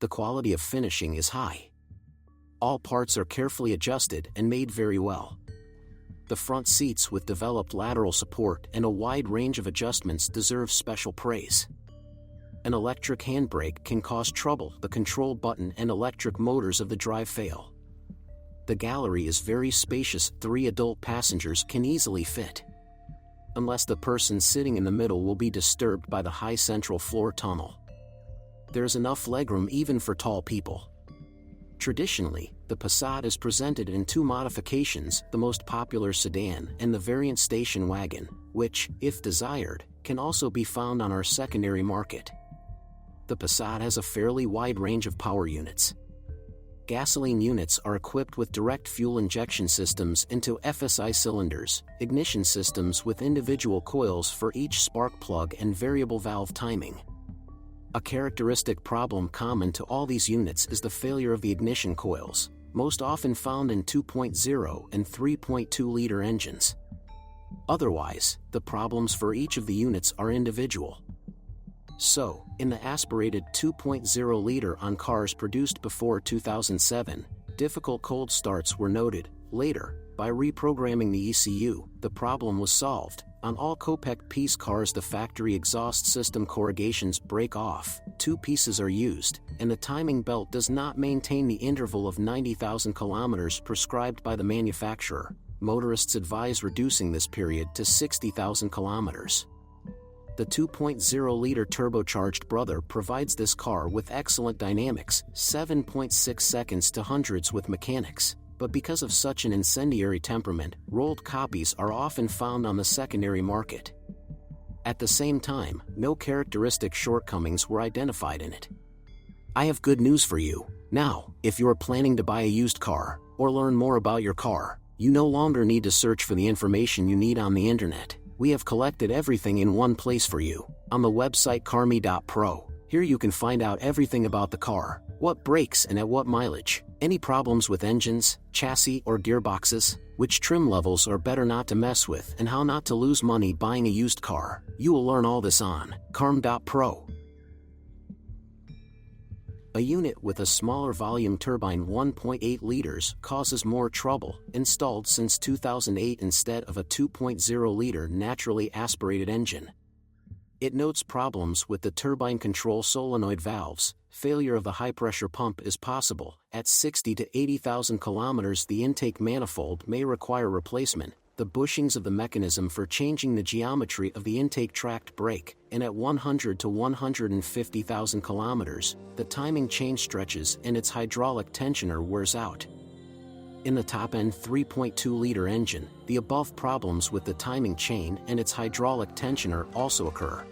The quality of finishing is high. All parts are carefully adjusted and made very well. The front seats with developed lateral support and a wide range of adjustments deserve special praise. An electric handbrake can cause trouble. The control button and electric motors of the drive fail. The gallery is very spacious. 3 adult passengers can easily fit, unless the person sitting in the middle will be disturbed by the high central floor tunnel. There's enough legroom even for tall people. Traditionally, the Passat is presented in 2 modifications: the most popular sedan and the variant station wagon, which, if desired, can also be found on our secondary market. The Passat has a fairly wide range of power units. Gasoline units are equipped with direct fuel injection systems into FSI cylinders, ignition systems with individual coils for each spark plug and variable valve timing. A characteristic problem common to all these units is the failure of the ignition coils, most often found in 2.0 and 3.2-liter engines. Otherwise, the problems for each of the units are individual. So, in the aspirated 2.0-liter on cars produced before 2007, difficult cold starts were noted. Later, by reprogramming the ECU, the problem was solved. On all Copec piece cars, the factory exhaust system corrugations break off, 2 pieces are used, and the timing belt does not maintain the interval of 90,000 kilometers prescribed by the manufacturer. Motorists advise reducing this period to 60,000 kilometers. The 2.0-liter turbocharged brother provides this car with excellent dynamics, 7.6 seconds to hundreds with mechanics, but because of such an incendiary temperament, rolled copies are often found on the secondary market. At the same time, no characteristic shortcomings were identified in it. I have good news for you. Now, if you are planning to buy a used car, or learn more about your car, you no longer need to search for the information you need on the internet. We have collected everything in one place for you, on the website carme.pro. Here you can find out everything about the car, what brakes and at what mileage, any problems with engines, chassis or gearboxes, which trim levels are better not to mess with, and how not to lose money buying a used car. You will learn all this on carme.pro. A unit with a smaller volume turbine 1.8 liters causes more trouble, installed since 2008 instead of a 2.0-liter naturally aspirated engine. It notes problems with the turbine control solenoid valves. Failure of the high-pressure pump is possible. At 60 to 80,000 kilometers, the intake manifold may require replacement. The bushings of the mechanism for changing the geometry of the intake tract break, and at 100 to 150,000 kilometers, the timing chain stretches and its hydraulic tensioner wears out. In the top-end 3.2-liter engine, the above problems with the timing chain and its hydraulic tensioner also occur.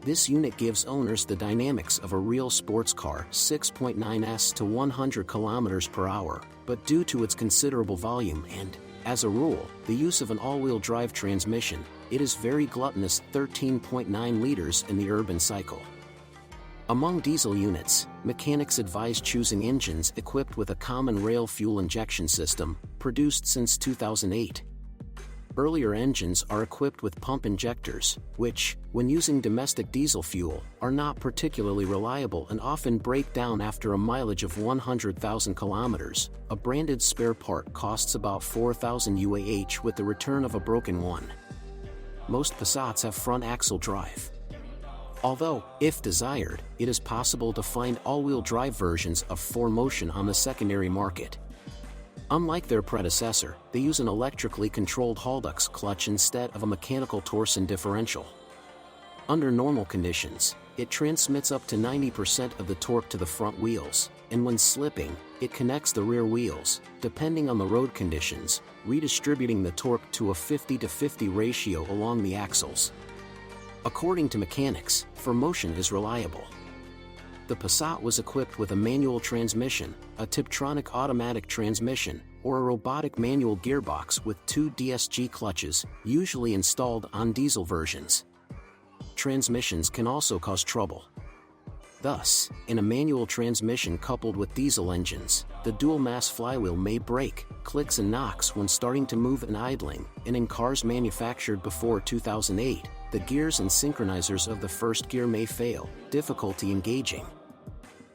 This unit gives owners the dynamics of a real sports car, 6.9s to 100 km per hour, but due to its considerable volume and, as a rule, the use of an all-wheel drive transmission, it is very gluttonous, 13.9 liters in the urban cycle. Among diesel units, mechanics advise choosing engines equipped with a common rail fuel injection system, produced since 2008. Earlier engines are equipped with pump injectors, which, when using domestic diesel fuel, are not particularly reliable and often break down after a mileage of 100,000 kilometers. A branded spare part costs about 4,000 UAH with the return of a broken one. Most Passats have front axle drive. Although, if desired, it is possible to find all-wheel drive versions of 4Motion on the secondary market. Unlike their predecessor, they use an electrically controlled Haldex clutch instead of a mechanical torsion differential. Under normal conditions, it transmits up to 90% of the torque to the front wheels, and when slipping, it connects the rear wheels, depending on the road conditions, redistributing the torque to a 50-50 ratio along the axles. According to mechanics, 4Motion is reliable. The Passat was equipped with a manual transmission, a Tiptronic automatic transmission, or a robotic manual gearbox with 2 DSG clutches, usually installed on diesel versions. Transmissions can also cause trouble. Thus, in a manual transmission coupled with diesel engines, the dual-mass flywheel may break, clicks and knocks when starting to move and idling, and in cars manufactured before 2008, the gears and synchronizers of the first gear may fail, difficulty engaging.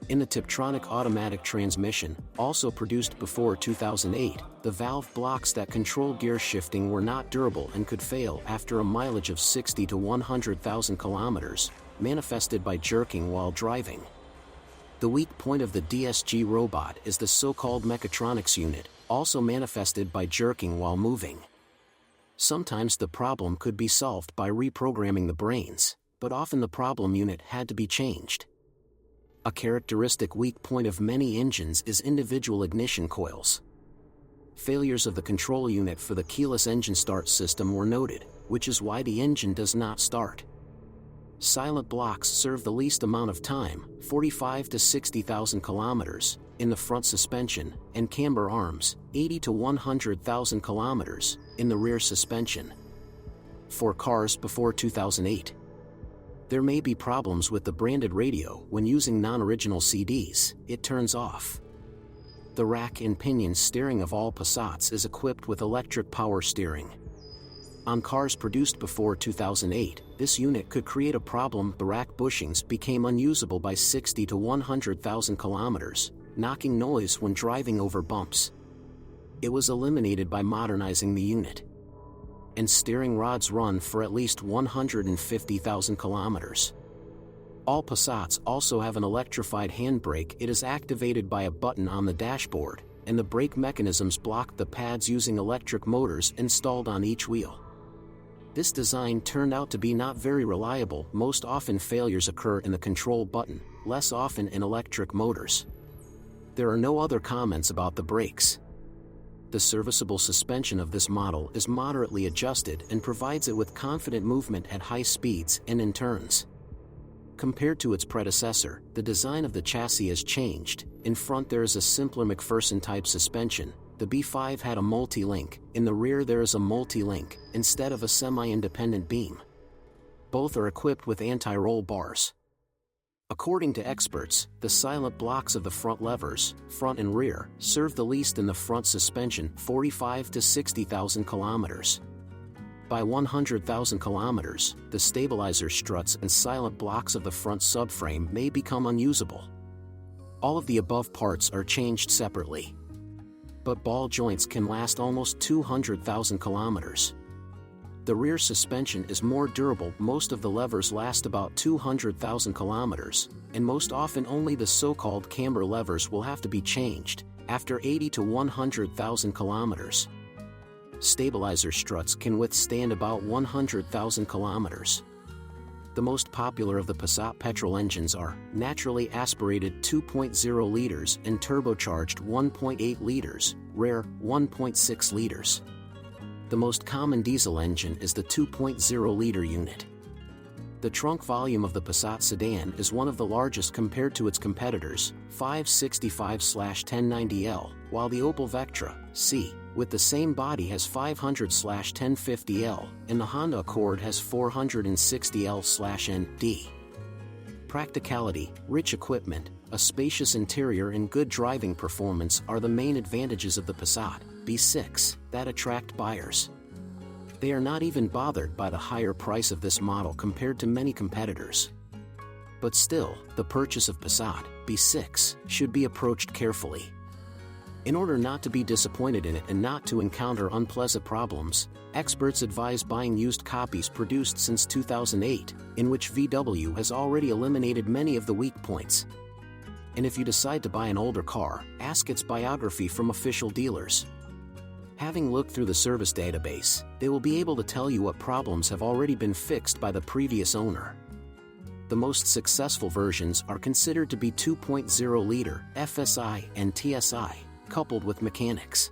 In the Tiptronic automatic transmission, also produced before 2008, the valve blocks that control gear shifting were not durable and could fail after a mileage of 60 to 100,000 kilometers, manifested by jerking while driving. The weak point of the DSG robot is the so-called mechatronics unit, also manifested by jerking while moving. Sometimes the problem could be solved by reprogramming the brains, but often the problem unit had to be changed. A characteristic weak point of many engines is individual ignition coils. Failures of the control unit for the keyless engine start system were noted, which is why the engine does not start. Silent blocks serve the least amount of time, 45 to 60,000 kilometers, in the front suspension, and camber arms, 80 to 100,000 kilometers, in the rear suspension. For cars before 2008, there may be problems with the branded radio when using non-original CDs, it turns off. The rack and pinion steering of all Passats is equipped with electric power steering. On cars produced before 2008, this unit could create a problem. The rack bushings became unusable by 60 to 100,000 kilometers, knocking noise when driving over bumps. It was eliminated by modernizing the unit. And steering rods run for at least 150,000 kilometers. All Passats also have an electrified handbrake. It is activated by a button on the dashboard, and the brake mechanisms block the pads using electric motors installed on each wheel. This design turned out to be not very reliable. Most often failures occur in the control button, less often in electric motors. There are no other comments about the brakes. The serviceable suspension of this model is moderately adjusted and provides it with confident movement at high speeds and in turns. Compared to its predecessor, the design of the chassis has changed. In front there is a simpler McPherson-type suspension. The B5 had a multi-link. In the rear there is a multi-link, instead of a semi-independent beam. Both are equipped with anti-roll bars. According to experts, the silent blocks of the front levers, front and rear, serve the least in the front suspension, 45 to 60,000 kilometers. By 100,000 kilometers, the stabilizer struts and silent blocks of the front subframe may become unusable. All of the above parts are changed separately. But ball joints can last almost 200,000 kilometers. The rear suspension is more durable. Most of the levers last about 200,000 kilometers, and most often only the so-called camber levers will have to be changed after 80 to 100,000 kilometers. Stabilizer struts can withstand about 100,000 kilometers. The most popular of the Passat petrol engines are naturally aspirated 2.0 liters and turbocharged 1.8 liters, rare 1.6 liters. The most common diesel engine is the 2.0-liter unit. The trunk volume of the Passat sedan is one of the largest compared to its competitors, 565/1090L, while the Opel Vectra, C, with the same body has 500/1050L, and the Honda Accord has 460L/ND. Practicality, rich equipment, a spacious interior and good driving performance are the main advantages of the Passat B6 that attract buyers. They are not even bothered by the higher price of this model compared to many competitors. But still, the purchase of Passat B6 should be approached carefully. In order not to be disappointed in it and not to encounter unpleasant problems, experts advise buying used copies produced since 2008, in which VW has already eliminated many of the weak points. And if you decide to buy an older car, ask its biography from official dealers. Having looked through the service database, they will be able to tell you what problems have already been fixed by the previous owner. The most successful versions are considered to be 2.0-liter FSI and TSI, coupled with mechanics.